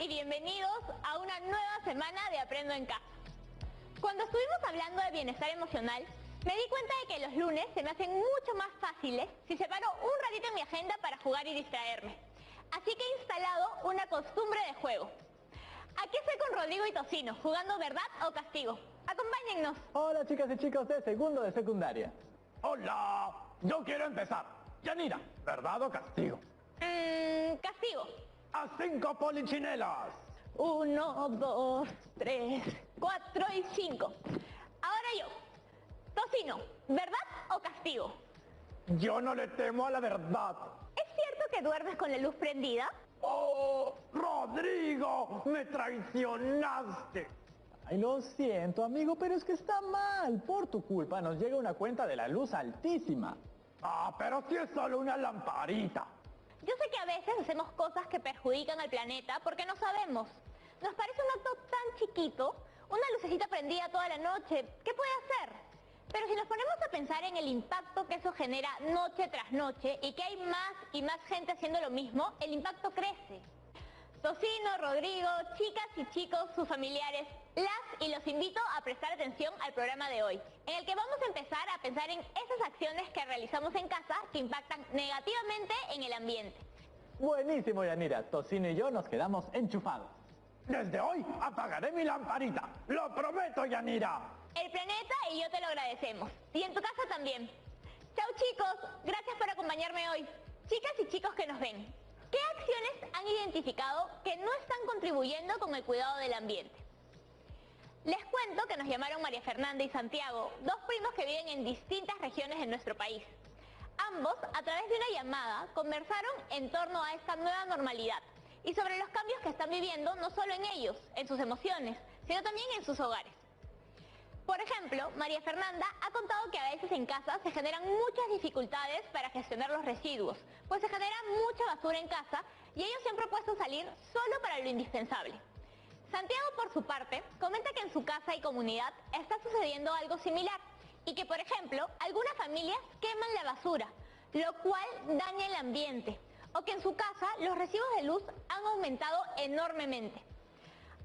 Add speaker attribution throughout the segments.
Speaker 1: y bienvenidos a una nueva semana de Aprendo en Casa. Cuando estuvimos hablando de bienestar emocional, me di cuenta de que los lunes se me hacen mucho más fáciles si separo un ratito en mi agenda para jugar y distraerme. Así que he instalado una costumbre de juego. Aquí estoy con Rodrigo y Tocino, jugando verdad o castigo. Acompáñennos.
Speaker 2: Hola chicas y chicos de segundo de secundaria.
Speaker 3: Hola, yo quiero empezar. Yanira, ¿verdad o castigo?
Speaker 1: Castigo.
Speaker 3: A 5 polichinelas.
Speaker 1: 1, 2, 3, 4 y 5. Ahora yo. Tocino, ¿verdad o castigo?
Speaker 3: Yo no le temo a la verdad.
Speaker 1: ¿Es cierto que duermes con la luz prendida?
Speaker 3: ¡Oh, Rodrigo! ¡Me traicionaste!
Speaker 2: Ay, lo siento amigo, pero es que está mal. Por tu culpa nos llega una cuenta de la luz altísima.
Speaker 3: Ah, pero si es solo una lamparita.
Speaker 1: Yo sé que a veces hacemos cosas que perjudican al planeta porque no sabemos. Nos parece un acto tan chiquito, una lucecita prendida toda la noche, ¿qué puede hacer? Pero si nos ponemos a pensar en el impacto que eso genera noche tras noche y que hay más y más gente haciendo lo mismo, el impacto crece. Tocino, Rodrigo, chicas y chicos, sus familiares, los invito a prestar atención al programa de hoy, en el que vamos a empezar a pensar en esas acciones que realizamos en casa que impactan negativamente en el ambiente.
Speaker 2: Buenísimo Yanira, Tocino y yo nos quedamos enchufados.
Speaker 3: Desde hoy apagaré mi lamparita. ¡Lo prometo, Yanira!
Speaker 1: El planeta y yo te lo agradecemos. Y en tu casa también. Chao chicos, gracias por acompañarme hoy. Chicas y chicos que nos ven, ¿qué acciones han identificado que no están contribuyendo con el cuidado del ambiente? Les cuento que nos llamaron María Fernanda y Santiago, dos primos que viven en distintas regiones de nuestro país. Ambos, a través de una llamada, conversaron en torno a esta nueva normalidad y sobre los cambios que están viviendo no solo en ellos, en sus emociones, sino también en sus hogares. Por ejemplo, María Fernanda ha contado que a veces en casa se generan muchas dificultades para gestionar los residuos, pues se genera mucha basura en casa y ellos se han propuesto salir solo para lo indispensable. Santiago, por su parte, comenta que en su casa y comunidad está sucediendo algo similar y que, por ejemplo, algunas familias queman la basura, lo cual daña el ambiente, o que en su casa los recibos de luz han aumentado enormemente.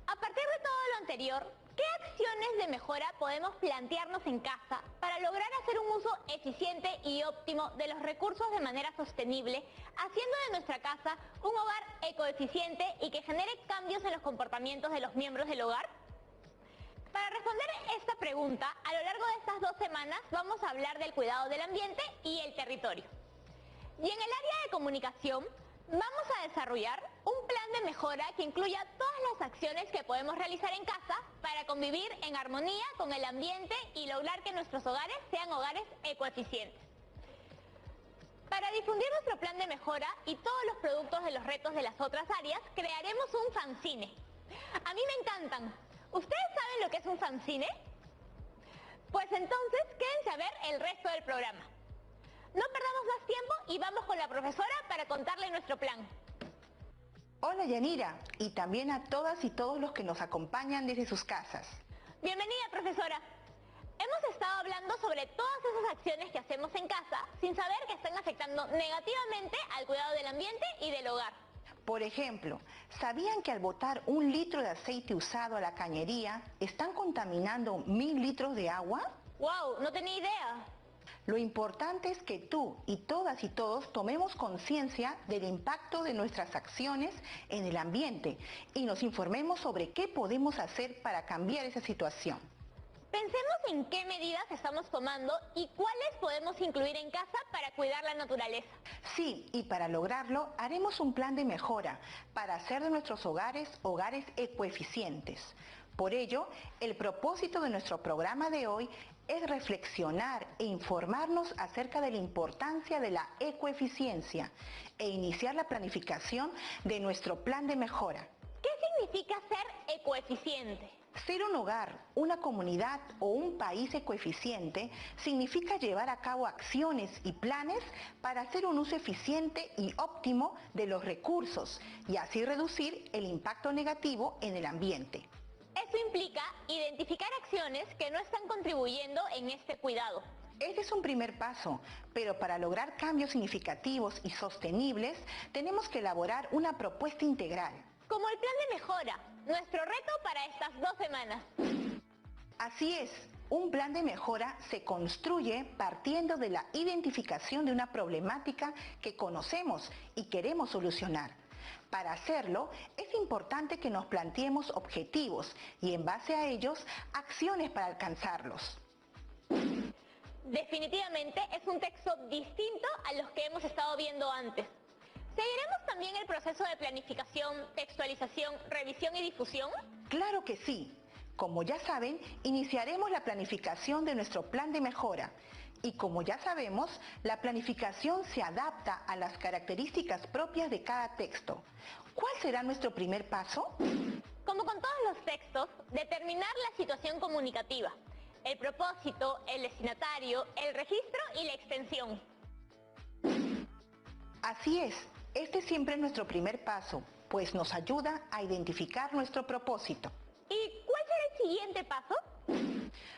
Speaker 1: A partir de todo lo anterior, ¿qué acciones de mejora podemos plantearnos en casa para lograr hacer un uso eficiente y óptimo de los recursos de manera sostenible, haciendo de nuestra casa un hogar ecoeficiente y que genere cambios en los comportamientos de los miembros del hogar? Para responder esta pregunta, a lo largo de estas 2 semanas vamos a hablar del cuidado del ambiente y el territorio. Y en el área de comunicación, vamos a desarrollar un plan de mejora que incluya todas las acciones que podemos realizar en casa para convivir en armonía con el ambiente y lograr que nuestros hogares sean hogares ecoeficientes. Para difundir nuestro plan de mejora y todos los productos de los retos de las otras áreas, crearemos un fanzine. A mí me encantan. ¿Ustedes saben lo que es un fanzine? Pues entonces quédense a ver el resto del programa. No perdamos más tiempo y vamos con la profesora para contarle nuestro plan.
Speaker 4: Hola Yanira, y también a todas y todos los que nos acompañan desde sus casas.
Speaker 1: Bienvenida, profesora. Hemos estado hablando sobre todas esas acciones que hacemos en casa sin saber que están afectando negativamente al cuidado del ambiente y del hogar.
Speaker 4: Por ejemplo, ¿sabían que al botar 1 litro de aceite usado a la cañería están contaminando 1000 litros de agua?
Speaker 1: ¡Wow! No tenía idea.
Speaker 4: Lo importante es que tú y todas y todos tomemos conciencia del impacto de nuestras acciones en el ambiente y nos informemos sobre qué podemos hacer para cambiar esa situación.
Speaker 1: Pensemos en qué medidas estamos tomando y cuáles podemos incluir en casa para cuidar la naturaleza.
Speaker 4: Sí, y para lograrlo haremos un plan de mejora para hacer de nuestros hogares hogares ecoeficientes. Por ello, el propósito de nuestro programa de hoy es reflexionar e informarnos acerca de la importancia de la ecoeficiencia e iniciar la planificación de nuestro plan de mejora.
Speaker 1: ¿Qué significa ser ecoeficiente?
Speaker 4: Ser un hogar, una comunidad o un país ecoeficiente significa llevar a cabo acciones y planes para hacer un uso eficiente y óptimo de los recursos y así reducir el impacto negativo en el ambiente.
Speaker 1: Esto implica identificar acciones que no están contribuyendo en este cuidado.
Speaker 4: Este es un primer paso, pero para lograr cambios significativos y sostenibles tenemos que elaborar una propuesta integral.
Speaker 1: como el plan de mejora, nuestro reto para estas 2 semanas.
Speaker 4: Así es, un plan de mejora se construye partiendo de la identificación de una problemática que conocemos y queremos solucionar. Para hacerlo, es importante que nos planteemos objetivos y en base a ellos, acciones para alcanzarlos.
Speaker 1: Definitivamente es un texto distinto a los que hemos estado viendo antes. ¿Seguiremos también el proceso de planificación, textualización, revisión y difusión?
Speaker 4: Claro que sí. Como ya saben, iniciaremos la planificación de nuestro plan de mejora. Y como ya sabemos, la planificación se adapta a las características propias de cada texto. ¿Cuál será nuestro primer paso?
Speaker 1: Como con todos los textos, determinar la situación comunicativa, el propósito, el destinatario, el registro y la extensión.
Speaker 4: Así es, este siempre es nuestro primer paso, pues nos ayuda a identificar nuestro propósito.
Speaker 1: ¿Y cuál será el siguiente paso?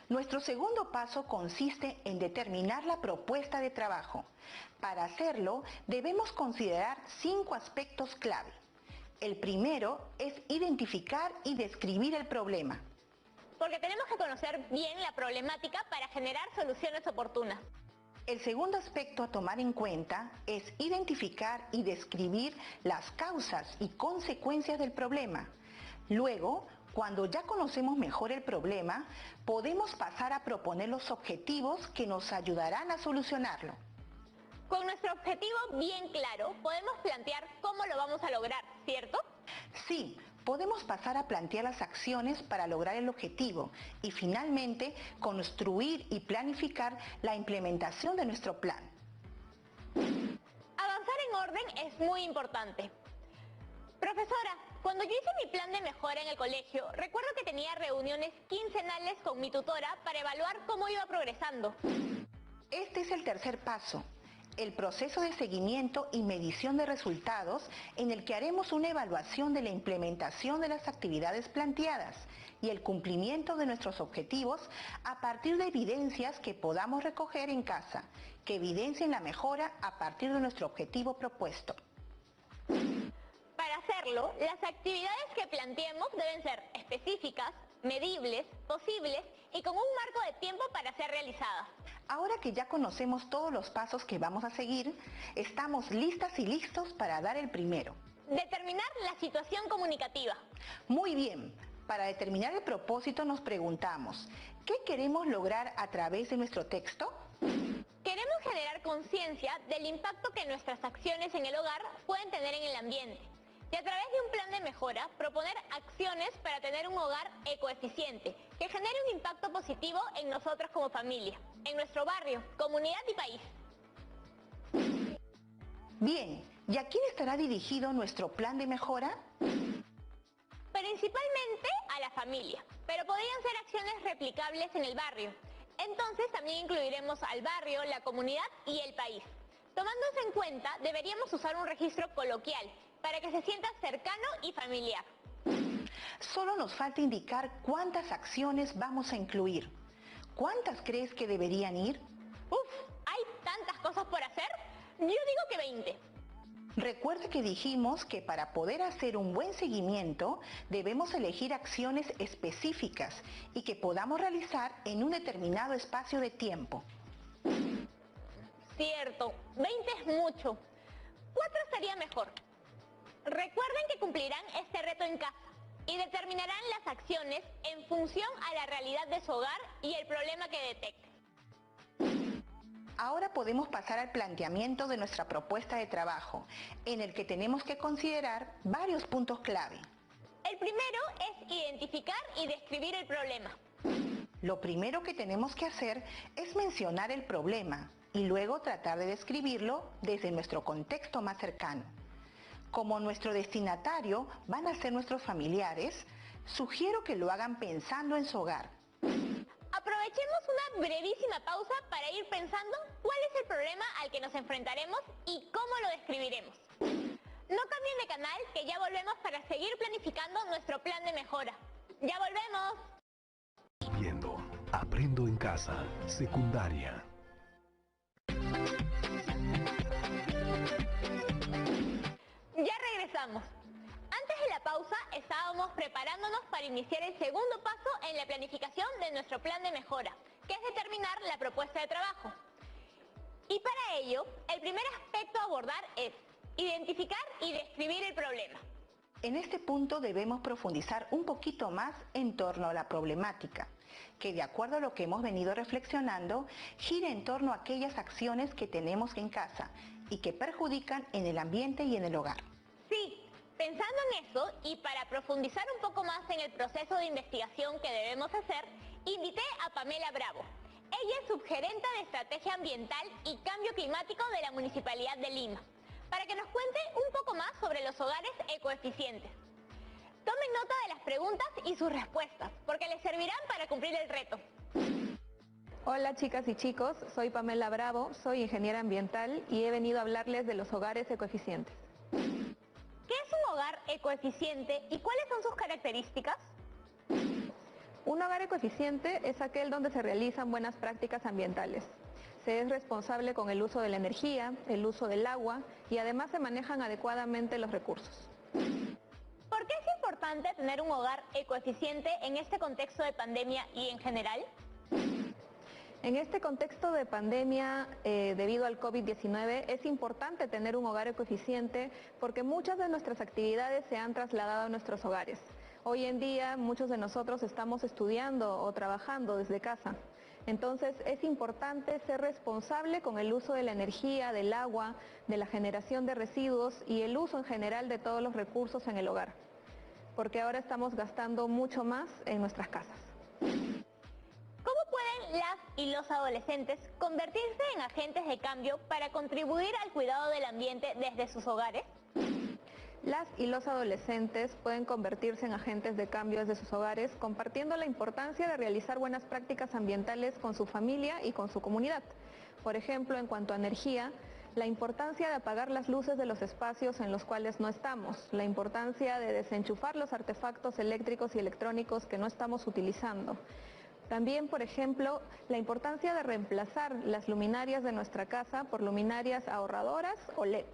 Speaker 4: Nuestro segundo paso consiste en determinar la propuesta de trabajo. Para hacerlo, debemos considerar 5 aspectos clave. El primero es identificar y describir el problema.
Speaker 1: Porque tenemos que conocer bien la problemática para generar soluciones oportunas.
Speaker 4: El segundo aspecto a tomar en cuenta es identificar y describir las causas y consecuencias del problema. Luego, cuando ya conocemos mejor el problema, podemos pasar a proponer los objetivos que nos ayudarán a solucionarlo.
Speaker 1: Con nuestro objetivo bien claro, podemos plantear cómo lo vamos a lograr, ¿cierto?
Speaker 4: Sí, podemos pasar a plantear las acciones para lograr el objetivo y finalmente construir y planificar la implementación de nuestro plan.
Speaker 1: Avanzar en orden es muy importante. Profesora, cuando yo hice mi plan de mejora en el colegio, recuerdo que tenía reuniones quincenales con mi tutora para evaluar cómo iba progresando.
Speaker 4: Este es el tercer paso, el proceso de seguimiento y medición de resultados en el que haremos una evaluación de la implementación de las actividades planteadas y el cumplimiento de nuestros objetivos a partir de evidencias que podamos recoger en casa, que evidencien la mejora a partir de nuestro objetivo propuesto.
Speaker 1: Para hacerlo, las actividades que planteemos deben ser específicas, medibles, posibles y con un marco de tiempo para ser realizadas.
Speaker 4: Ahora que ya conocemos todos los pasos que vamos a seguir, estamos listas y listos para dar el primero.
Speaker 1: Determinar la situación comunicativa.
Speaker 4: Muy bien, para determinar el propósito nos preguntamos, ¿qué queremos lograr a través de nuestro texto?
Speaker 1: Queremos generar conciencia del impacto que nuestras acciones en el hogar pueden tener en el ambiente. Y a través de un plan de mejora, proponer acciones para tener un hogar ecoeficiente, que genere un impacto positivo en nosotros como familia, en nuestro barrio, comunidad y país.
Speaker 4: Bien, ¿y a quién estará dirigido nuestro plan de mejora?
Speaker 1: Principalmente a la familia, pero podrían ser acciones replicables en el barrio. Entonces también incluiremos al barrio, la comunidad y el país. Tomándose en cuenta, deberíamos usar un registro coloquial, para que se sienta cercano y familiar.
Speaker 4: Solo nos falta indicar cuántas acciones vamos a incluir. ¿Cuántas crees que deberían ir?
Speaker 1: ¿Hay tantas cosas por hacer? Yo digo que 20.
Speaker 4: Recuerda que dijimos que para poder hacer un buen seguimiento debemos elegir acciones específicas y que podamos realizar en un determinado espacio de tiempo.
Speaker 1: Cierto, 20 es mucho. 4 estaría mejor. Recuerden que cumplirán este reto en casa y determinarán las acciones en función a la realidad de su hogar y el problema que detecten.
Speaker 4: Ahora podemos pasar al planteamiento de nuestra propuesta de trabajo, en el que tenemos que considerar varios puntos clave.
Speaker 1: El primero es identificar y describir el problema.
Speaker 4: Lo primero que tenemos que hacer es mencionar el problema y luego tratar de describirlo desde nuestro contexto más cercano. Como nuestro destinatario van a ser nuestros familiares, sugiero que lo hagan pensando en su hogar.
Speaker 1: Aprovechemos una brevísima pausa para ir pensando cuál es el problema al que nos enfrentaremos y cómo lo describiremos. No cambien de canal, que ya volvemos para seguir planificando nuestro plan de mejora. ¡Ya volvemos!
Speaker 5: Viendo Aprendo en Casa, secundaria.
Speaker 1: Ya regresamos. Antes de la pausa pausa estábamos preparándonos para iniciar el segundo paso en la planificación de nuestro plan de mejora, que es determinar la propuesta de trabajo. Y para ello, el primer aspecto a abordar es identificar y describir el problema.
Speaker 4: En este punto debemos profundizar un poquito más en torno a la problemática, que de acuerdo a lo que hemos venido reflexionando, gira en torno a aquellas acciones que tenemos en casa y que perjudican en el ambiente y en el hogar.
Speaker 1: Sí, pensando en eso y para profundizar un poco más en el proceso de investigación que debemos hacer, invité a Pamela Bravo. Ella es subgerenta de Estrategia Ambiental y Cambio Climático de la Municipalidad de Lima, para que nos cuente un poco más sobre los hogares ecoeficientes. Tomen nota de las preguntas y sus respuestas, porque les servirán para cumplir el reto.
Speaker 6: Hola chicas y chicos, soy Pamela Bravo, soy ingeniera ambiental y he venido a hablarles de los hogares ecoeficientes.
Speaker 1: ¿Qué es un hogar ecoeficiente y cuáles son sus características?
Speaker 6: Un hogar ecoeficiente es aquel donde se realizan buenas prácticas ambientales. Se es responsable con el uso de la energía, el uso del agua y además se manejan adecuadamente los recursos.
Speaker 1: ¿Por qué es importante tener un hogar ecoeficiente en este contexto de pandemia y en general?
Speaker 6: En este contexto de pandemia debido al COVID-19 es importante tener un hogar ecoeficiente porque muchas de nuestras actividades se han trasladado a nuestros hogares. Hoy en día muchos de nosotros estamos estudiando o trabajando desde casa. Entonces es importante ser responsable con el uso de la energía, del agua, de la generación de residuos y el uso en general de todos los recursos en el hogar, porque ahora estamos gastando mucho más en nuestras casas.
Speaker 1: ¿Cómo pueden las y los adolescentes convertirse en agentes de cambio para contribuir al cuidado del ambiente desde sus hogares?
Speaker 6: Las y los adolescentes pueden convertirse en agentes de cambio desde sus hogares compartiendo la importancia de realizar buenas prácticas ambientales con su familia y con su comunidad. Por ejemplo, en cuanto a energía, la importancia de apagar las luces de los espacios en los cuales no estamos, la importancia de desenchufar los artefactos eléctricos y electrónicos que no estamos utilizando. También, por ejemplo, la importancia de reemplazar las luminarias de nuestra casa por luminarias ahorradoras o LED.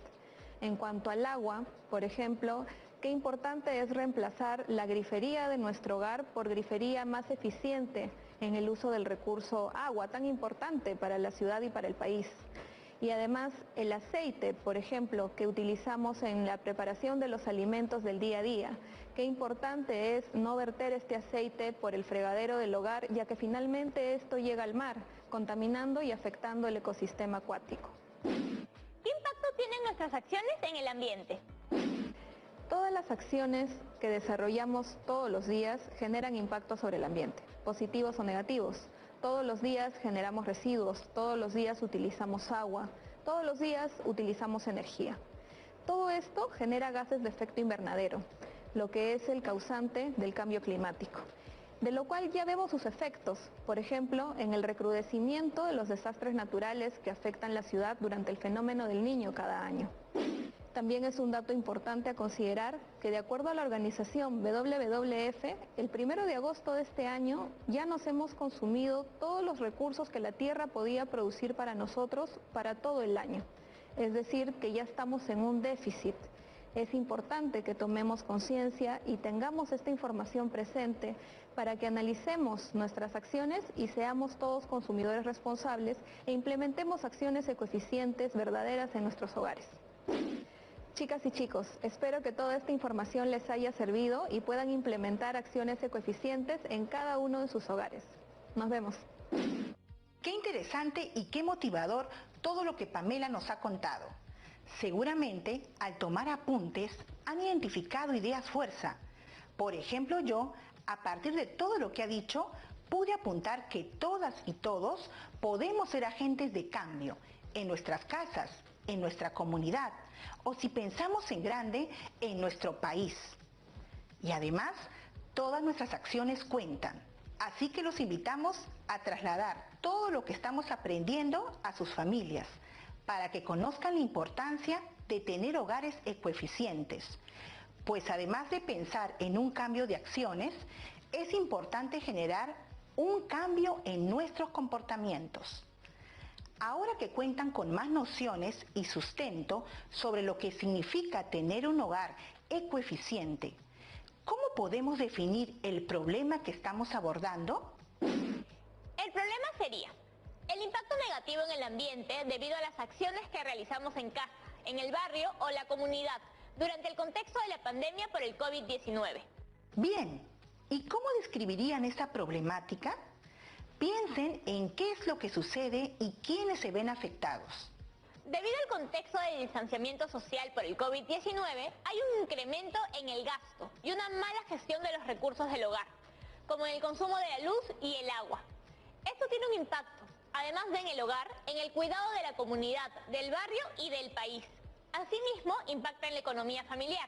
Speaker 6: En cuanto al agua, por ejemplo, qué importante es reemplazar la grifería de nuestro hogar por grifería más eficiente en el uso del recurso agua, tan importante para la ciudad y para el país. Y además el aceite, por ejemplo, que utilizamos en la preparación de los alimentos del día a día. Qué importante es no verter este aceite por el fregadero del hogar, ya que finalmente esto llega al mar, contaminando y afectando el ecosistema acuático.
Speaker 1: ¿Qué impacto tienen nuestras acciones en el ambiente?
Speaker 6: Todas las acciones que desarrollamos todos los días generan impacto sobre el ambiente, positivos o negativos. Todos los días generamos residuos, todos los días utilizamos agua, todos los días utilizamos energía. Todo esto genera gases de efecto invernadero, lo que es el causante del cambio climático, de lo cual ya vemos sus efectos, por ejemplo, en el recrudecimiento de los desastres naturales que afectan la ciudad durante el fenómeno del Niño cada año. También es un dato importante a considerar que de acuerdo a la organización WWF, el 1 de agosto de este año ya nos hemos consumido todos los recursos que la Tierra podía producir para nosotros para todo el año. Es decir, que ya estamos en un déficit. Es importante que tomemos conciencia y tengamos esta información presente para que analicemos nuestras acciones y seamos todos consumidores responsables e implementemos acciones ecoeficientes verdaderas en nuestros hogares. Chicas y chicos, espero que toda esta información les haya servido y puedan implementar acciones ecoeficientes en cada uno de sus hogares. Nos vemos.
Speaker 4: Qué interesante y qué motivador todo lo que Pamela nos ha contado. Seguramente, al tomar apuntes, han identificado ideas fuerza. Por ejemplo, yo, a partir de todo lo que ha dicho, pude apuntar que todas y todos podemos ser agentes de cambio en nuestras casas, en nuestra comunidad, o si pensamos en grande, en nuestro país. Y además, todas nuestras acciones cuentan. Así que los invitamos a trasladar todo lo que estamos aprendiendo a sus familias, para que conozcan la importancia de tener hogares ecoeficientes. Pues además de pensar en un cambio de acciones, es importante generar un cambio en nuestros comportamientos. Ahora que cuentan con más nociones y sustento sobre lo que significa tener un hogar ecoeficiente, ¿Cómo podemos definir el problema que estamos abordando?
Speaker 1: El problema sería el impacto negativo en el ambiente debido a las acciones que realizamos en casa, en el barrio o la comunidad durante el contexto de la pandemia por el COVID-19.
Speaker 4: Bien, ¿y cómo describirían esta problemática? Piensen en qué es lo que sucede y quiénes se ven afectados.
Speaker 1: Debido al contexto de distanciamiento social por el COVID-19, hay un incremento en el gasto y una mala gestión de los recursos del hogar, como en el consumo de la luz y el agua. Esto tiene un impacto, además de en el hogar, en el cuidado de la comunidad, del barrio y del país. Asimismo, impacta en la economía familiar.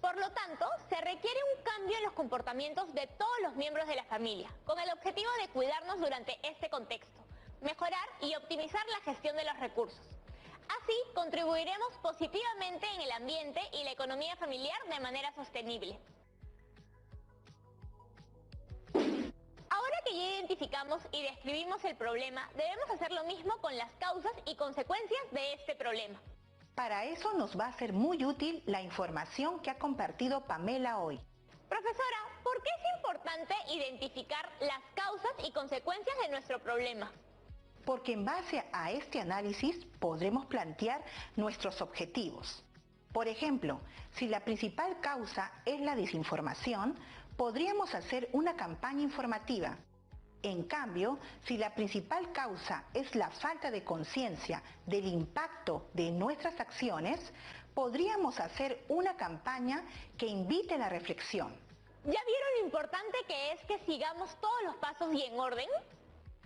Speaker 1: Por lo tanto, se requiere un cambio en los comportamientos de todos los miembros de la familia, con el objetivo de cuidarnos durante este contexto, mejorar y optimizar la gestión de los recursos. Así, contribuiremos positivamente en el ambiente y la economía familiar de manera sostenible. Ahora que ya identificamos y describimos el problema, debemos hacer lo mismo con las causas y consecuencias de este problema.
Speaker 4: Para eso nos va a ser muy útil la información que ha compartido Pamela hoy.
Speaker 1: Profesora, ¿por qué es importante identificar las causas y consecuencias de nuestro problema?
Speaker 4: Porque en base a este análisis podremos plantear nuestros objetivos. Por ejemplo, si la principal causa es la desinformación, podríamos hacer una campaña informativa. En cambio, si la principal causa es la falta de conciencia del impacto de nuestras acciones, podríamos hacer una campaña que invite a la reflexión.
Speaker 1: ¿Ya vieron lo importante que es que sigamos todos los pasos y en orden?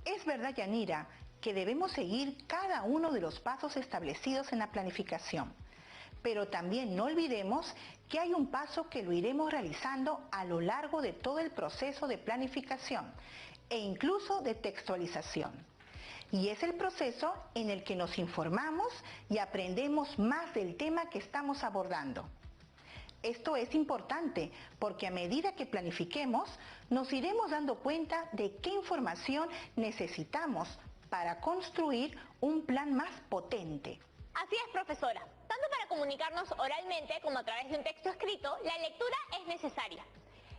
Speaker 4: Es verdad, Yanira, que debemos seguir cada uno de los pasos establecidos en la planificación. Pero también no olvidemos que hay un paso que lo iremos realizando a lo largo de todo el proceso de planificación e incluso de textualización. Y es el proceso en el que nos informamos y aprendemos más del tema que estamos abordando. Esto es importante porque a medida que planifiquemos, nos iremos dando cuenta de qué información necesitamos para construir un plan más potente.
Speaker 1: Así es, profesora. Tanto para comunicarnos oralmente como a través de un texto escrito, la lectura es necesaria.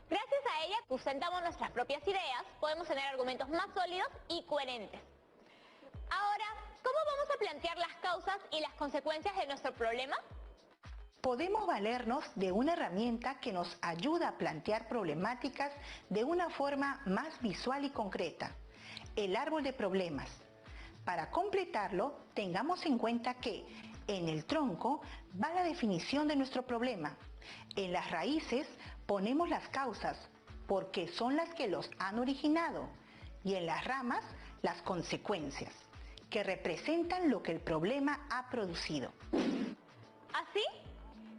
Speaker 1: Gracias a ella, sustentamos nuestras propias ideas, podemos tener argumentos más sólidos y coherentes. Ahora, ¿cómo vamos a plantear las causas y las consecuencias de nuestro problema?
Speaker 4: Podemos valernos de una herramienta que nos ayuda a plantear problemáticas de una forma más visual y concreta, el árbol de problemas. Para completarlo, tengamos en cuenta que en el tronco va la definición de nuestro problema. En las raíces ponemos las causas, porque son las que los han originado, y en las ramas las consecuencias, que representan lo que el problema ha producido.
Speaker 1: ¿Así?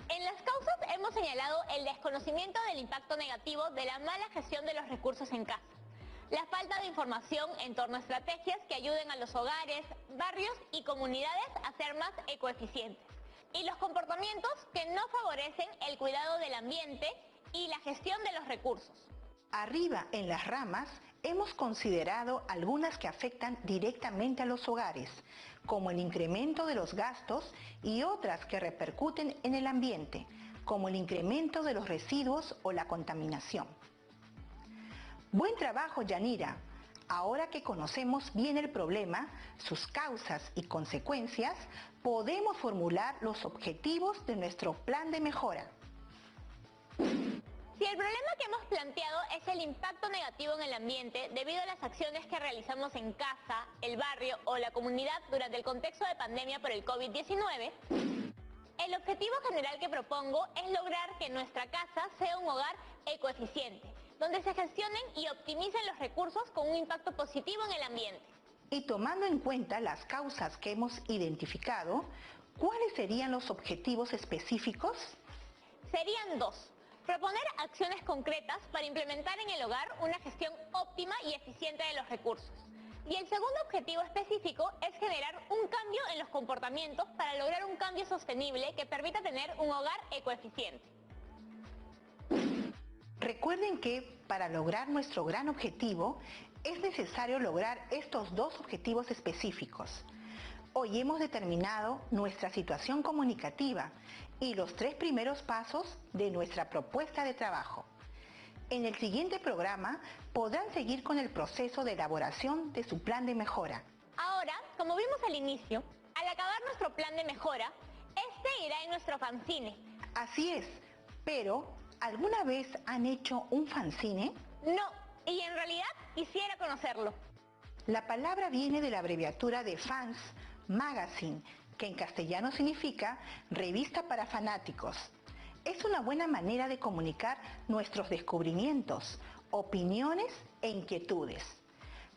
Speaker 1: En las causas hemos señalado el desconocimiento del impacto negativo de la mala gestión de los recursos en casa, la falta de información en torno a estrategias que ayuden a los hogares, barrios y comunidades a ser más ecoeficientes, y los comportamientos que no favorecen el cuidado del ambiente y la gestión de los recursos.
Speaker 4: Arriba en las ramas hemos considerado algunas que afectan directamente a los hogares, como el incremento de los gastos, y otras que repercuten en el ambiente, como el incremento de los residuos o la contaminación. Buen trabajo, Yanira. Ahora que conocemos bien el problema, sus causas y consecuencias, podemos formular los objetivos de nuestro plan de mejora.
Speaker 1: Si el problema que hemos planteado es el impacto negativo en el ambiente debido a las acciones que realizamos en casa, el barrio o la comunidad durante el contexto de pandemia por el COVID-19, el objetivo general que propongo es lograr que nuestra casa sea un hogar ecoeficiente, donde se gestionen y optimicen los recursos con un impacto positivo en el ambiente.
Speaker 4: Y tomando en cuenta las causas que hemos identificado, ¿cuáles serían los objetivos específicos?
Speaker 1: Serían dos. Proponer acciones concretas para implementar en el hogar una gestión óptima y eficiente de los recursos. Y el segundo objetivo específico es generar un cambio en los comportamientos para lograr un cambio sostenible que permita tener un hogar ecoeficiente.
Speaker 4: Recuerden que para lograr nuestro gran objetivo es necesario lograr estos dos objetivos específicos. Hoy hemos determinado nuestra situación comunicativa y los 3 primeros pasos de nuestra propuesta de trabajo. En el siguiente programa podrán seguir con el proceso de elaboración de su plan de mejora.
Speaker 1: Ahora, como vimos al inicio, al acabar nuestro plan de mejora, este irá en nuestro fanzine.
Speaker 4: Así es, pero ¿alguna vez han hecho un fanzine?
Speaker 1: No, y en realidad quisiera conocerlo.
Speaker 4: La palabra viene de la abreviatura de fans, magazine, que en castellano significa revista para fanáticos. Es una buena manera de comunicar nuestros descubrimientos, opiniones e inquietudes.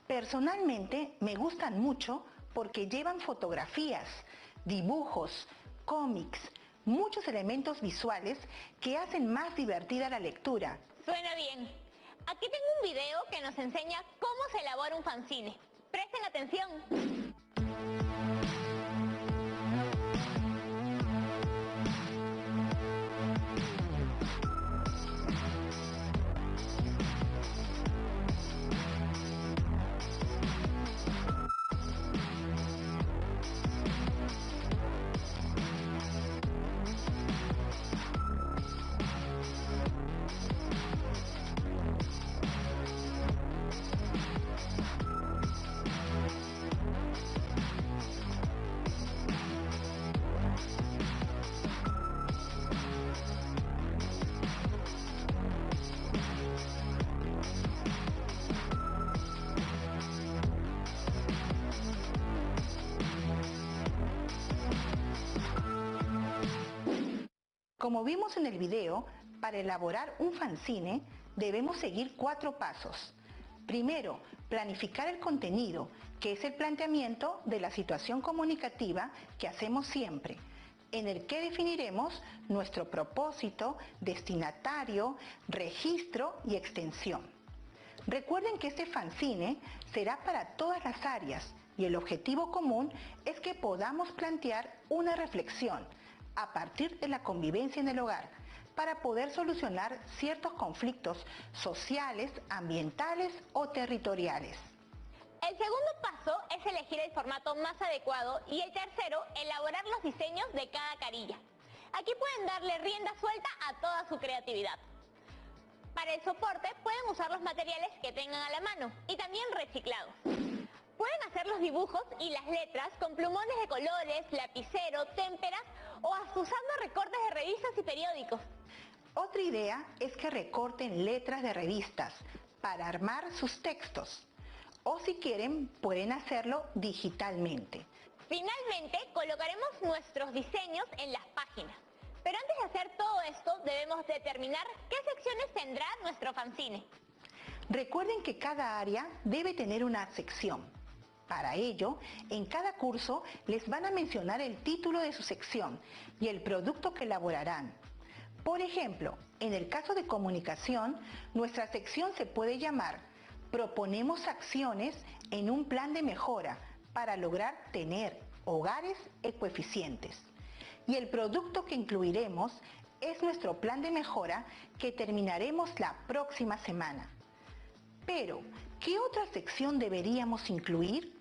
Speaker 4: Personalmente me gustan mucho porque llevan fotografías, dibujos, cómics, muchos elementos visuales que hacen más divertida la lectura.
Speaker 1: Suena bien. Aquí tengo un video que nos enseña cómo se elabora un fanzine. Presten atención.
Speaker 4: Como vimos en el video, para elaborar un fanzine debemos seguir 4 pasos. Primero, planificar el contenido, que es el planteamiento de la situación comunicativa que hacemos siempre, en el que definiremos nuestro propósito, destinatario, registro y extensión. Recuerden que este fanzine será para todas las áreas y el objetivo común es que podamos plantear una reflexión a partir de la convivencia en el hogar para poder solucionar ciertos conflictos sociales, ambientales o territoriales.
Speaker 1: El segundo paso es elegir el formato más adecuado y el tercero, elaborar los diseños de cada carilla. Aquí pueden darle rienda suelta a toda su creatividad. Para el soporte pueden usar los materiales que tengan a la mano y también reciclados. Pueden hacer los dibujos y las letras con plumones de colores, lapicero, témperas o hasta usando recortes de revistas y periódicos.
Speaker 4: Otra idea es que recorten letras de revistas para armar sus textos. O si quieren, pueden hacerlo digitalmente.
Speaker 1: Finalmente, colocaremos nuestros diseños en las páginas. Pero antes de hacer todo esto, debemos determinar qué secciones tendrá nuestro fanzine.
Speaker 4: Recuerden que cada área debe tener una sección. Para ello, en cada curso les van a mencionar el título de su sección y el producto que elaborarán. Por ejemplo, en el caso de comunicación, nuestra sección se puede llamar Proponemos acciones en un plan de mejora para lograr tener hogares ecoeficientes. Y el producto que incluiremos es nuestro plan de mejora que terminaremos la próxima semana. Pero, ¿qué otra sección deberíamos incluir?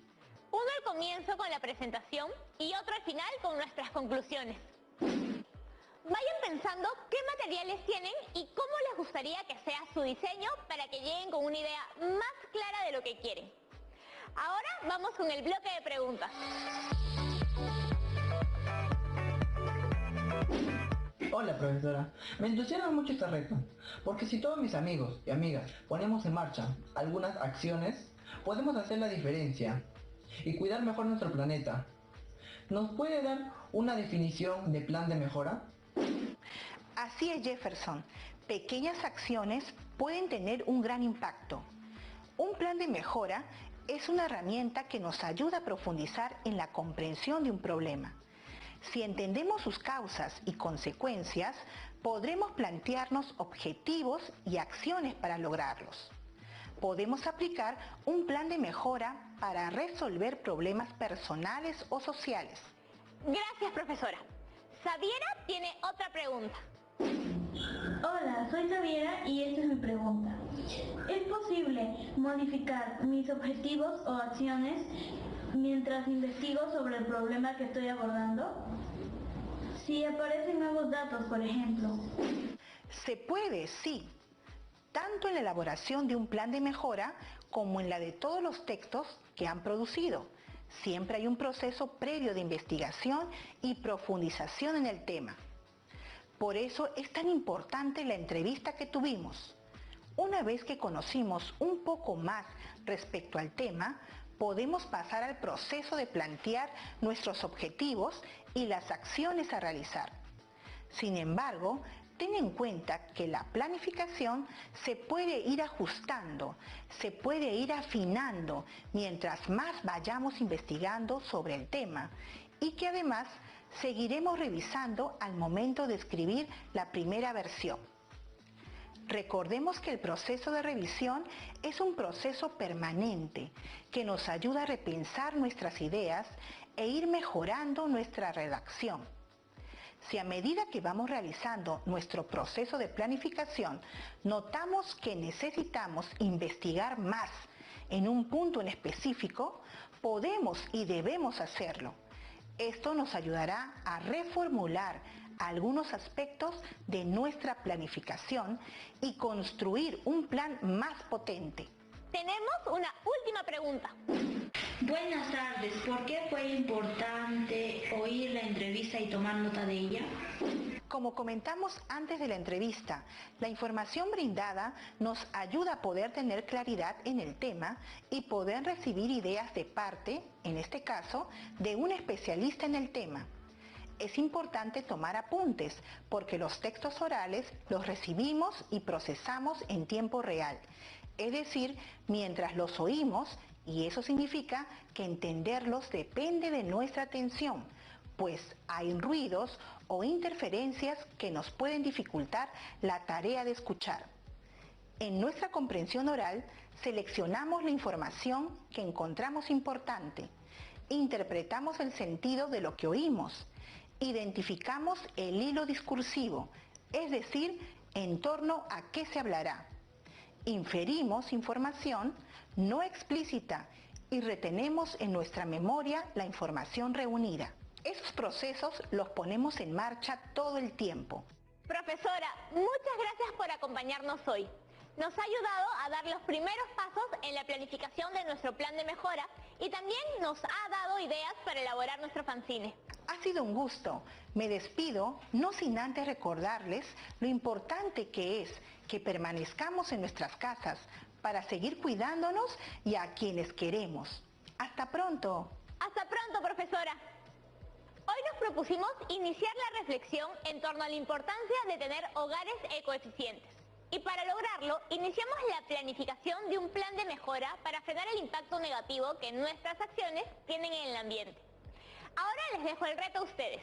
Speaker 1: Uno al comienzo con la presentación y otro al final con nuestras conclusiones. Vayan pensando qué materiales tienen y cómo les gustaría que sea su diseño para que lleguen con una idea más clara de lo que quieren. Ahora vamos con el bloque de preguntas.
Speaker 7: Hola profesora, me entusiasma mucho este reto, porque si todos mis amigos y amigas ponemos en marcha algunas acciones, podemos hacer la diferencia y cuidar mejor nuestro planeta. ¿Nos puede dar una definición de plan de mejora?
Speaker 4: Así es, Jefferson. Pequeñas acciones pueden tener un gran impacto. Un plan de mejora es una herramienta que nos ayuda a profundizar en la comprensión de un problema. Si entendemos sus causas y consecuencias, podremos plantearnos objetivos y acciones para lograrlos. Podemos aplicar un plan de mejora para resolver problemas personales o sociales.
Speaker 1: Gracias, profesora. Xaviera tiene otra pregunta.
Speaker 8: Hola, soy Xaviera y esta es mi pregunta. ¿Es posible modificar mis objetivos o acciones mientras investigo sobre el problema que estoy abordando? Si aparecen nuevos datos, por ejemplo.
Speaker 4: Se puede, sí, tanto en la elaboración de un plan de mejora como en la de todos los textos que han producido. Siempre hay un proceso previo de investigación y profundización en el tema. Por eso es tan importante la entrevista que tuvimos. Una vez que conocimos un poco más respecto al tema, podemos pasar al proceso de plantear nuestros objetivos y las acciones a realizar. Sin embargo, ten en cuenta que la planificación se puede ir ajustando, se puede ir afinando mientras más vayamos investigando sobre el tema y que además seguiremos revisando al momento de escribir la primera versión. Recordemos que el proceso de revisión es un proceso permanente que nos ayuda a repensar nuestras ideas e ir mejorando nuestra redacción. Si a medida que vamos realizando nuestro proceso de planificación notamos que necesitamos investigar más en un punto en específico, podemos y debemos hacerlo. Esto nos ayudará a reformular algunos aspectos de nuestra planificación y construir un plan más potente.
Speaker 1: Tenemos una última pregunta.
Speaker 8: Buenas tardes, ¿por qué fue importante oír la entrevista y tomar nota de ella?
Speaker 4: Como comentamos antes de la entrevista, la información brindada nos ayuda a poder tener claridad en el tema y poder recibir ideas de parte, en este caso, de un especialista en el tema. Es importante tomar apuntes porque los textos orales los recibimos y procesamos en tiempo real, es decir, mientras los oímos, y eso significa que entenderlos depende de nuestra atención, pues hay ruidos o interferencias que nos pueden dificultar la tarea de escuchar. En nuestra comprensión oral, seleccionamos la información que encontramos importante, interpretamos el sentido de lo que oímos, identificamos el hilo discursivo, es decir, en torno a qué se hablará. Inferimos información no explícita y retenemos en nuestra memoria la información reunida. Esos procesos los ponemos en marcha todo el tiempo.
Speaker 1: Profesora, muchas gracias por acompañarnos hoy. Nos ha ayudado a dar los primeros pasos en la planificación de nuestro plan de mejora y también nos ha dado ideas para elaborar nuestro fanzine.
Speaker 4: Ha sido un gusto. Me despido, no sin antes recordarles lo importante que es que permanezcamos en nuestras casas para seguir cuidándonos y a quienes queremos. ¡Hasta pronto!
Speaker 1: ¡Hasta pronto, profesora! Hoy nos propusimos iniciar la reflexión en torno a la importancia de tener hogares ecoeficientes. Y para lograrlo, iniciamos la planificación de un plan de mejora para frenar el impacto negativo que nuestras acciones tienen en el ambiente. Ahora les dejo el reto a ustedes.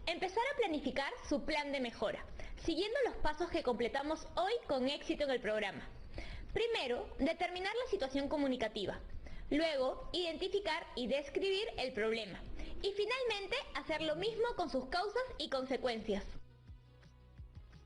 Speaker 1: Empezar a planificar su plan de mejora, siguiendo los pasos que completamos hoy con éxito en el programa. Primero, determinar la situación comunicativa. Luego, identificar y describir el problema. Y finalmente, hacer lo mismo con sus causas y consecuencias.